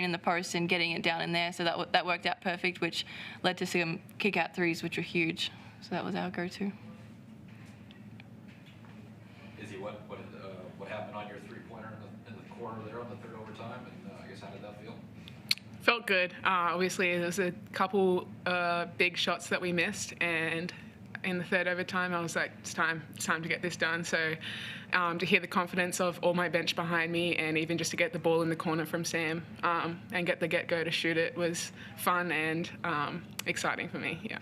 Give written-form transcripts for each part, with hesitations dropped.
in the post and getting it down in there. So that worked out perfect, which led to some kick-out threes, which were huge. So that was our go-to. Izzy, what happened on your three-pointer in the corner there on the third overtime, and I guess how did that feel? Felt good. Obviously, there was a couple big shots that we missed, and in the third overtime, I was like, it's time to get this done. So to hear the confidence of all my bench behind me, and even just to get the ball in the corner from Sam and get the get-go to shoot it was fun and exciting for me, yeah.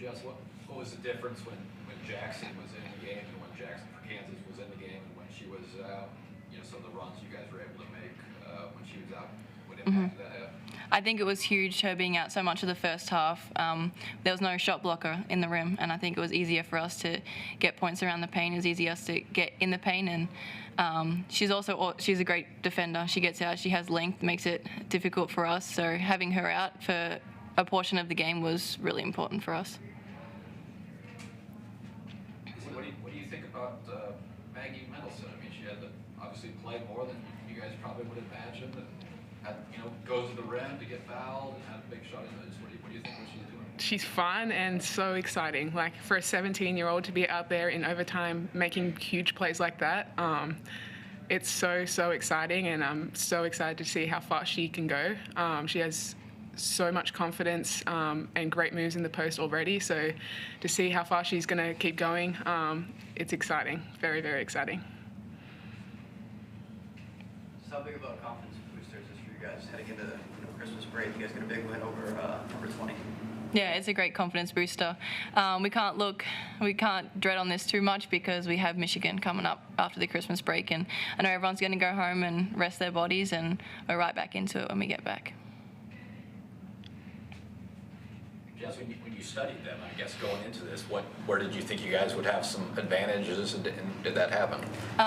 Jess, what was the difference when Jackson was in the game and when Jackson for Kansas was in the game and when she was out? Some of the runs you guys were able to make when she was out, what impact did that have? I think it was huge, her being out so much of the first half. There was no shot blocker in the rim, and I think it was easier for us to get points around the paint. It was easier to get in the paint, and she's a great defender. She gets out, she has length, makes it difficult for us. So having her out for a portion of the game was really important for us. What do you think about Maggie Mendelson? I mean, she had to obviously play more than you guys probably would imagine, and had, goes to the rim to get fouled and had a big shot in it. What do you think what she's doing? She's fun and so exciting. Like, for a 17-year-old to be out there in overtime making huge plays like that, it's so exciting, and I'm so excited to see how far she can go. She has so much confidence and great moves in the post already, so to see how far she's going to keep going, it's exciting, very exciting. So how big of a confidence booster is this for you guys heading into the Christmas break? You guys got a big win over number 20. Yeah, it's a great confidence booster. We can't dread on this too much because we have Michigan coming up after the Christmas break, and I know everyone's going to go home and rest their bodies, and we're right back into it when we get back. Jess, when you studied them, I guess going into this, where did you think you guys would have some advantages, and did that happen?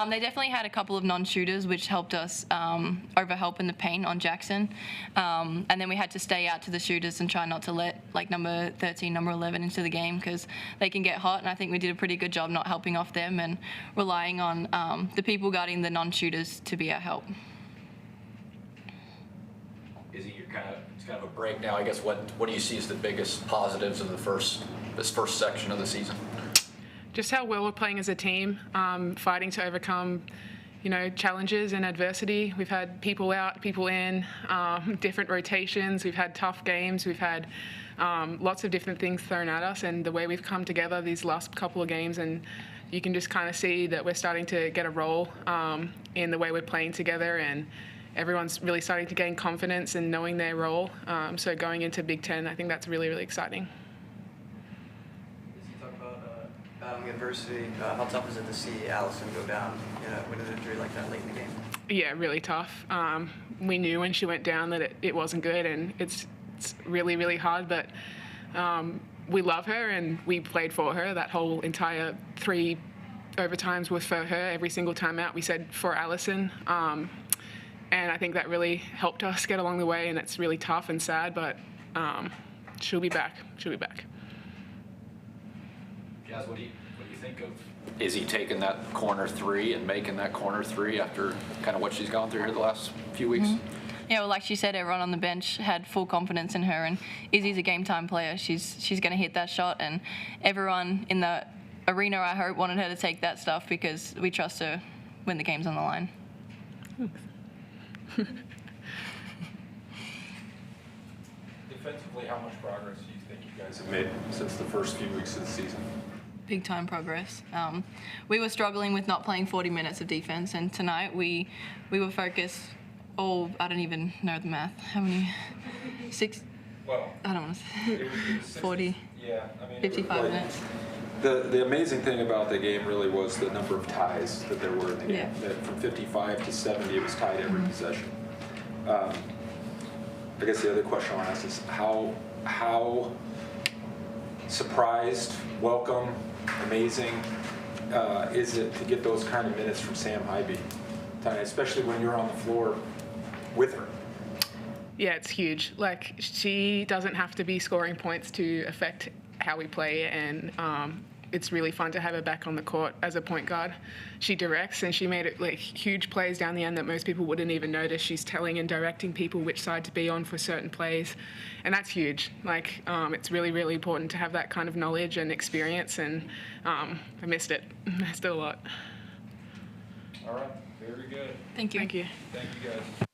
They definitely had a couple of non-shooters, which helped us overhelp in the paint on Jackson. And then we had to stay out to the shooters and try not to let number 13, number 11 into the game because they can get hot. And I think we did a pretty good job not helping off them and relying on the people guarding the non-shooters to be our help. Izzy, it's kind of a break now. I guess what do you see as the biggest positives of this first section of the season? Just how well we're playing as a team, fighting to overcome, challenges and adversity. We've had people out, people in, different rotations. We've had tough games. We've had lots of different things thrown at us, and the way we've come together these last couple of games, and you can just kind of see that we're starting to get a role in the way we're playing together, and everyone's really starting to gain confidence and knowing their role. So going into Big Ten, I think that's really exciting. As you talk about battling adversity, how tough is it to see Allison go down with an injury like that late in the game? Yeah, really tough. We knew when she went down that it wasn't good, and it's really hard, but we love her and we played for her. That whole entire 3 overtimes were for her. Every single time out we said for Allison. And I think that really helped us get along the way, and it's really tough and sad, but she'll be back. She'll be back. Jazz, what do you think of Izzy taking that corner 3 and making that corner 3 after kind of what she's gone through here the last few weeks? Mm-hmm. Yeah, well, like she said, everyone on the bench had full confidence in her, and Izzy's a game-time player. She's going to hit that shot, and everyone in the arena, I hope, wanted her to take that stuff because we trust her when the game's on the line. Defensively, how much progress do you think you guys have made since the first few weeks of the season? Big time progress. We were struggling with not playing 40 minutes of defense, and tonight we were focused. I don't even know the math. How many? 6? Well, I don't want to say. 40. Yeah, I mean, 55 minutes. The amazing thing about the game really was the number of ties that there were in the game. Yeah. That from 55 to 70, it was tied every possession. I guess the other question I want to ask is how surprised, welcome, amazing is it to get those kind of minutes from Sam Hybe, especially when you're on the floor with her? Yeah, it's huge. She doesn't have to be scoring points to affect how we play, and it's really fun to have her back on the court as a point guard. She directs, and she made it like huge plays down the end that most people wouldn't even notice. She's telling and directing people which side to be on for certain plays, and that's huge. Like, it's really, really important to have that kind of knowledge and experience, and I missed it. I missed it a lot. All right, very good. Thank you. Thank you. Thank you guys.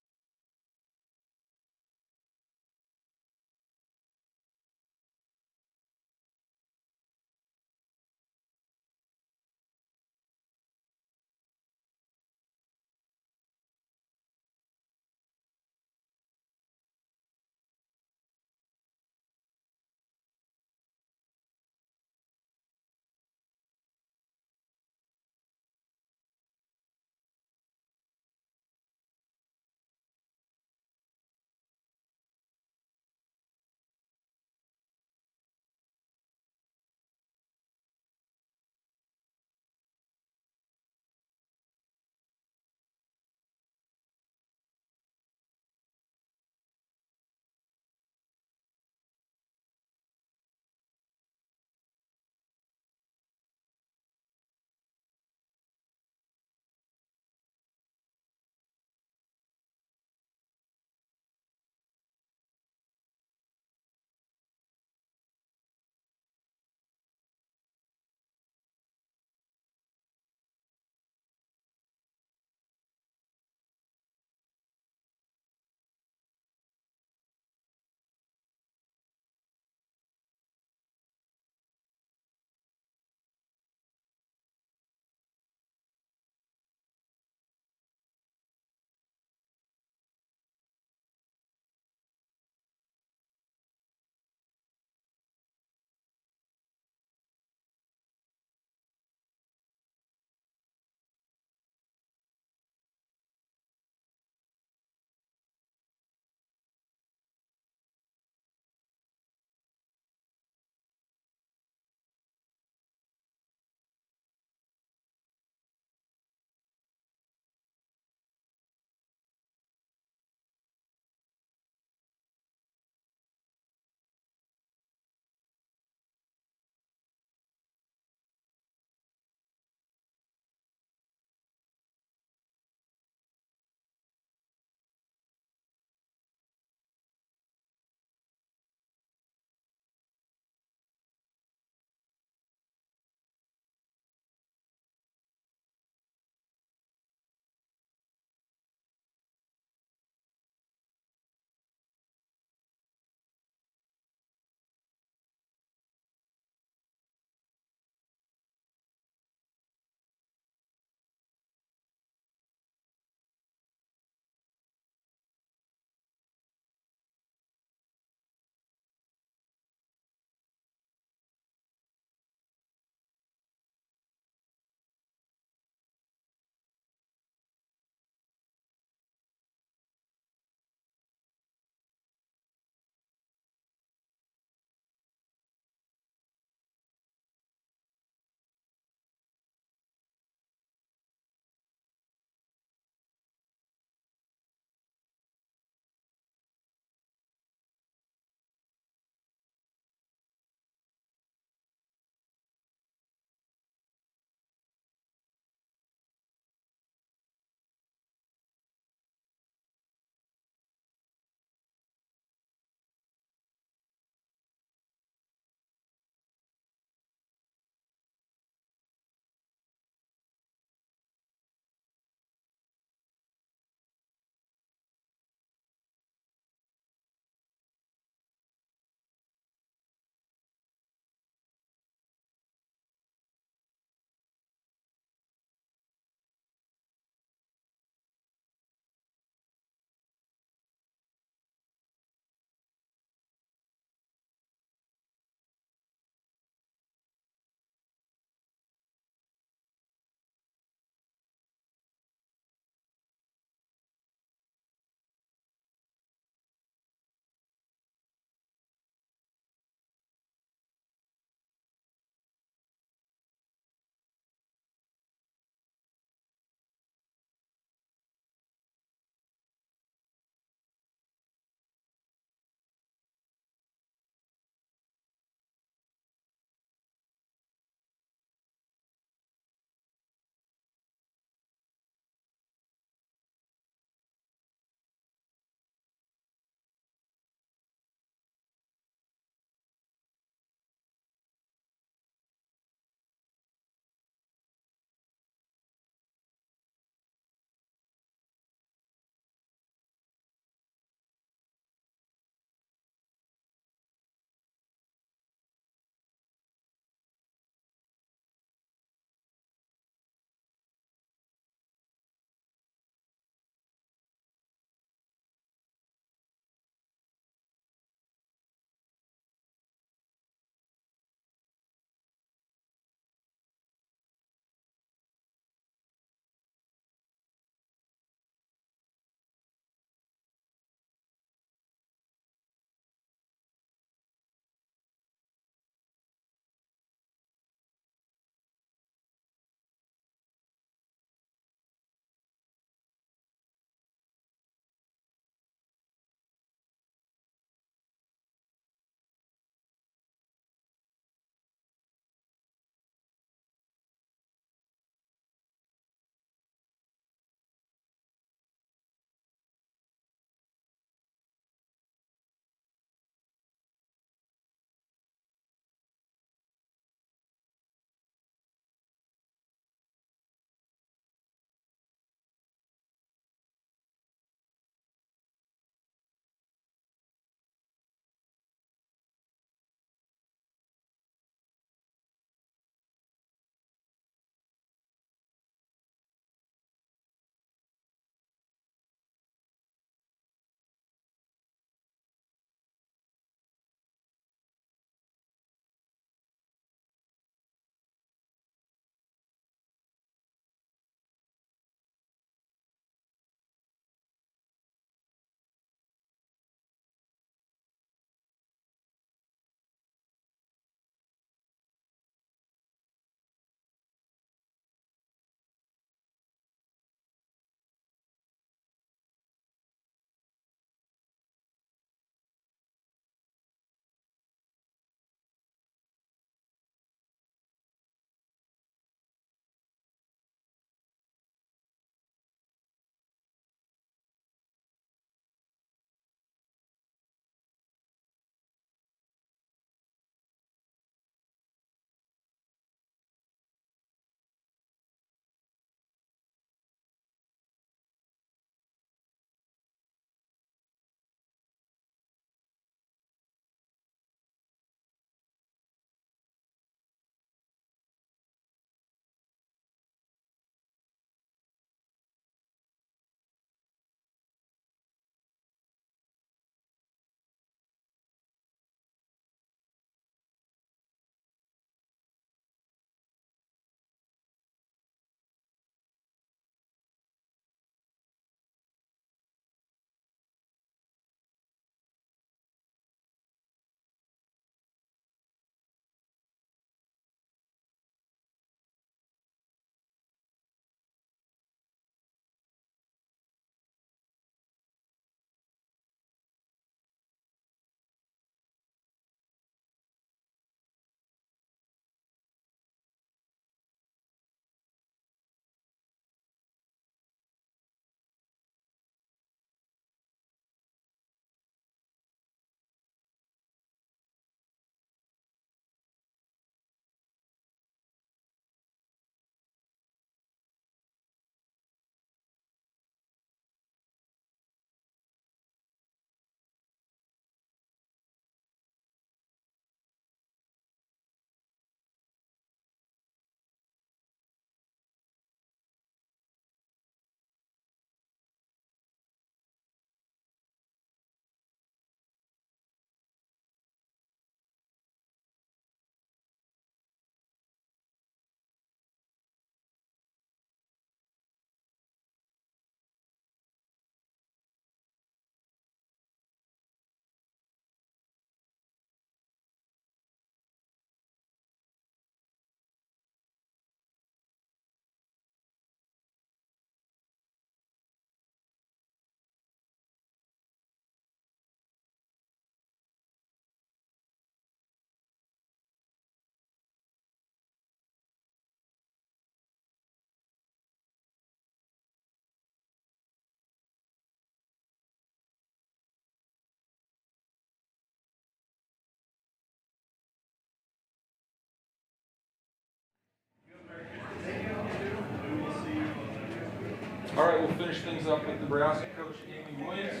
All right, we'll finish things up with Nebraska coach Amy Williams.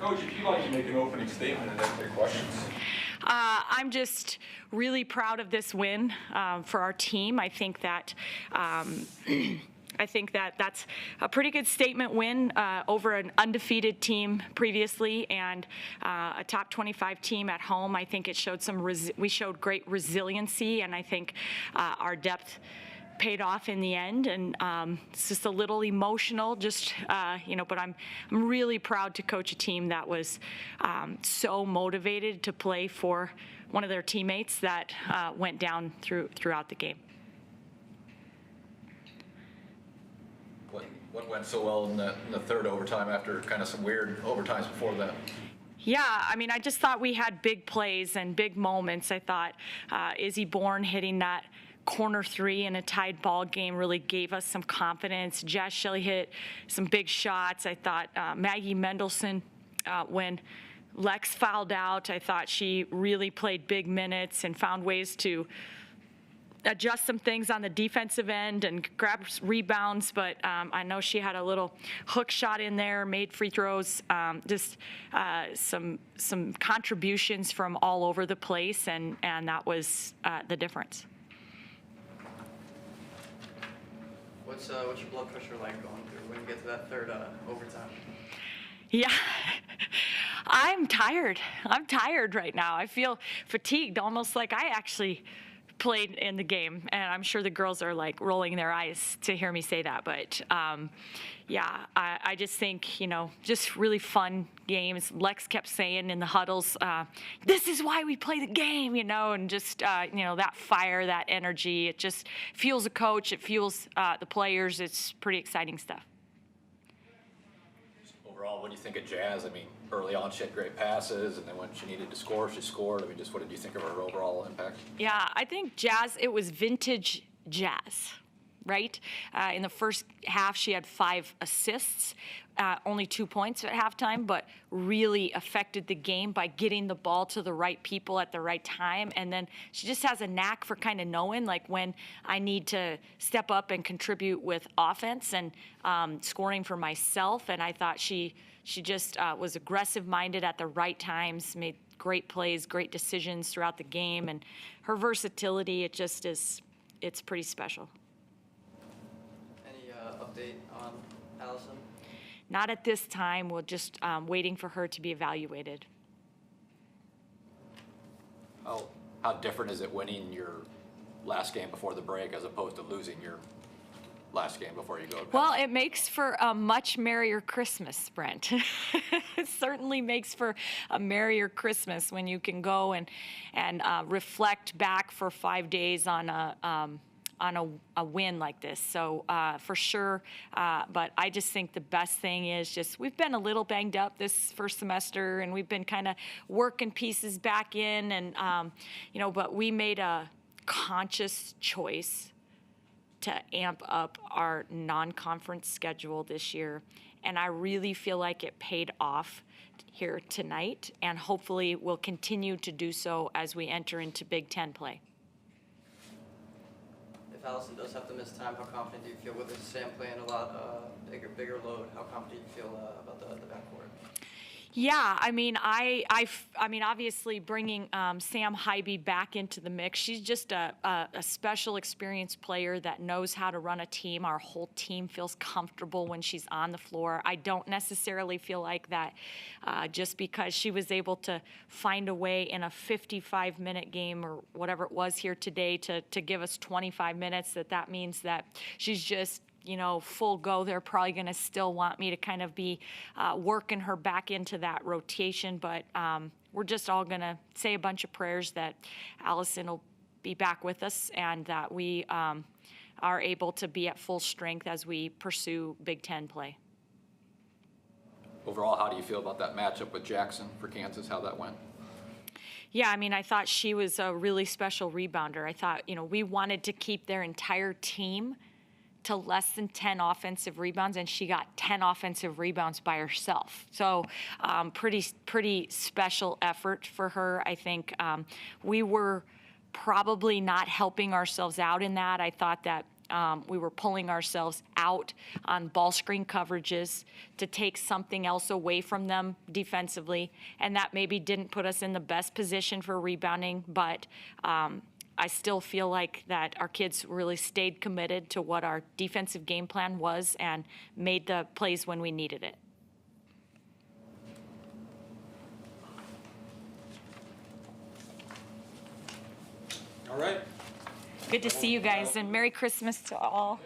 Coach, if you'd like to make an opening statement and then take questions. I'm just really proud of this win for our team. I think that that's a pretty good statement win over an undefeated team previously and a top 25 team at home. I think it showed we showed great resiliency, and I think our depth paid off in the end, and it's just a little emotional, but I'm really proud to coach a team that was so motivated to play for one of their teammates that went down throughout the game. What went so well in the third overtime after kind of some weird overtimes before that? Yeah, I mean, I just thought we had big plays and big moments. I thought Izzy Bourne hitting that corner three in a tied ball game really gave us some confidence. Jazz Shelley hit some big shots. I thought Maggie Mendelson, when Lex fouled out, I thought she really played big minutes and found ways to adjust some things on the defensive end and grab rebounds, but I know she had a little hook shot in there, made free throws, some contributions from all over the place, and that was the difference. What's your blood pressure like going through when you get to that third overtime? Yeah, I'm tired. I'm tired right now. I feel fatigued, almost like I actually played in the game, and I'm sure the girls are like rolling their eyes to hear me say that, but I just think, just really fun games. Lex kept saying in the huddles, this is why we play the game, and just, that fire, that energy, it just fuels a coach, it fuels the players. It's pretty exciting stuff. Overall, what do you think of Jazz? I mean, early on she had great passes, and then when she needed to score, she scored. I mean, just what did you think of her overall impact? Yeah, I think Jazz, it was vintage Jazz, right? In the first half, she had 5 assists, only 2 points at halftime, but really affected the game by getting the ball to the right people at the right time. And then she just has a knack for kind of knowing, like, when I need to step up and contribute with offense and scoring for myself. And I thought she just was aggressive-minded at the right times, made great plays, great decisions throughout the game, and her versatility, it just is, it's pretty special. Any update on Allison? Not at this time. We're just waiting for her to be evaluated. How different is it winning your last game before the break as opposed to losing your last game before you go? Well, it makes for a much merrier Christmas, Brent. It certainly makes for a merrier Christmas when you can go and reflect back for 5 days on a win like this. So for sure, but I just think the best thing is just we've been a little banged up this first semester, and we've been kind of working pieces back in, and but we made a conscious choice to amp up our non-conference schedule this year, and I really feel like it paid off here tonight, and hopefully will continue to do so as we enter into Big Ten play. If Allison does have to miss time, how confident do you feel with Sam playing a lot bigger load? How confident do you feel about the backcourt? Yeah, I mean, obviously bringing Sam Hybe back into the mix, she's just a special, experienced player that knows how to run a team. Our whole team feels comfortable when she's on the floor. I don't necessarily feel like that just because she was able to find a way in a 55-minute game or whatever it was here today to give us 25 minutes, that means that she's just full go. They're probably going to still want me to kind of be working her back into that rotation, but we're just all going to say a bunch of prayers that Allison will be back with us and that we are able to be at full strength as we pursue Big Ten play. Overall, how do you feel about that matchup with Jackson for Kansas, how that went? Yeah, I mean, I thought she was a really special rebounder. I thought, we wanted to keep their entire team to less than 10 offensive rebounds, and she got 10 offensive rebounds by herself. So pretty special effort for her. I think we were probably not helping ourselves out in that. I thought that we were pulling ourselves out on ball screen coverages to take something else away from them defensively, and that maybe didn't put us in the best position for rebounding, but I still feel like that our kids really stayed committed to what our defensive game plan was and made the plays when we needed it. All right. Good to see you guys, and Merry Christmas to all.